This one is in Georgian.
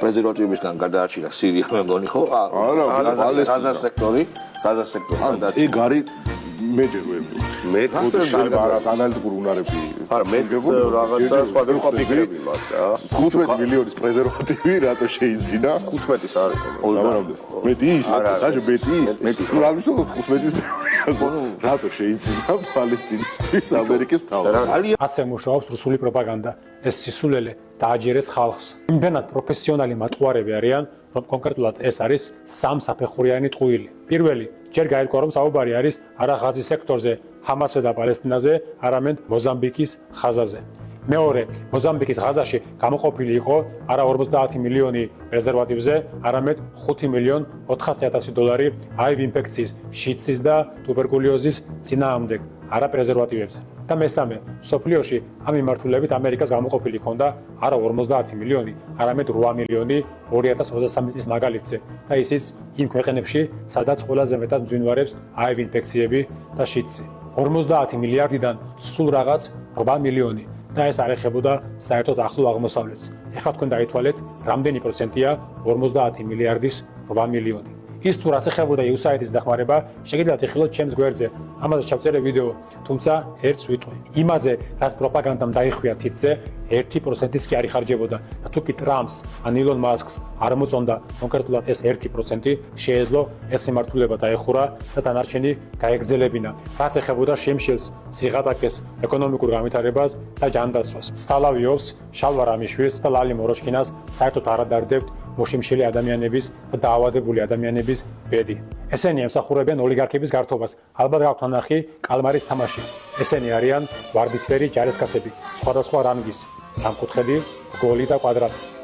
პრეზერვატივებისგან გადაარჩინა სირია მე მგონი ხო? ღაზა სექტორი გადაარჩინა. ეგ არის მეც არის ანალიტიკური უნარები. არა, მეც რაღაცა სხვადასხვა ფიგურები მაქვს რა. 15 მილიონის პრეზერვატივი რატო შეიძინა? 15-ის არის. მეტი ის? საჯო მეტი ის? თუ რა ვიცი 15-ის რატო შეიძინა პალესტინისთვის ამერიკის მთავრობა? ასე მუშაობს რუსული პროპაგანდა. ეს სისულელე დააჯერეს ხალხს. იმდენად პროფესიონალი მატყუარები არიან, რომ კონკრეტულად ეს არის სამსაფეხურიანი ტყუილი. პირველი, ჯერ გაირკვა რომ საუბარი არის არა ღაზის სექტორზე, ჰამასზე და პალესტინაზე, არამედ მოზამბიკის ღაზაზე. მეორე, მოზამბიკის ღაზაში გამოყოფილი იყო არა 50 მილიონი პრეზერვატივზე, არამედ 5 მილიონ 400,000 დოლარი HIV ინფექციის, შიდსის და ტუბერკულოზის წინააღმდეგ, არა პრეზერვატივებზე. და მესამე, სოფლიოში ამ მიმართულებით ამერიკას გამოყოფილი ჰქონდა არა 50 მილიონი, არამედ 8 მილიონი 2023 წლის მაგალითზე და ისიც იმ ქვეყნებში, სადაც ყველაზე მეტად მძვინვარებს HIV ინფექციები და შიდსი. 50 მილიარდიდან სულ რაღაც 8 მილიონი და ეს არ ეხებოდა საერთოდ ახლო აღმოსავლეთს. ეხლა თქვენ დაითვალეთ, რამდენი პროცენტია 50 მილიარდის 8 მილიონი. ის თუ რას ეხებოდა USAID-ის დახმარება, შეგიძლიათ იხილოთ ჩემს გვერდზე. ამაზე ჩავწერე ვიდეო, თუმცა ერთს ვიტყვი. იმაზე, რაც პროპაგანდამ დაიხვია თითზე, 1%-იც კი არ იხარჯებოდა. და თუ კი ტრამპს ან ილონ მასკს არ მოწონდა კონკრეტულად ეს 1%, შეეძლო ეს მიმართულება დაეხურა და დანარჩენი გაეგრძელებინა. რაც ეხებოდა შემშილს, სიღატაკეს, ეკონომიკურ განვითარებას და ჯანდაცვას. სალავიოვს, შალვა რამიშვილს და ლალი მოროშკინას საერთოდ არ ადარდებთ მოშიმშილი ადამიანების და დაავადებული ადამიანების ბედი. ესენი ემსახურებიან ოლიგარქების გართობას. ალბათ გაქვთ ნახი კალმარის თამაში. ესენი არიან ვარდისფერი ჯარისკაცები, სხვადასხვა რანგის, სამკუთხედი, რგოლი და კვადრატი.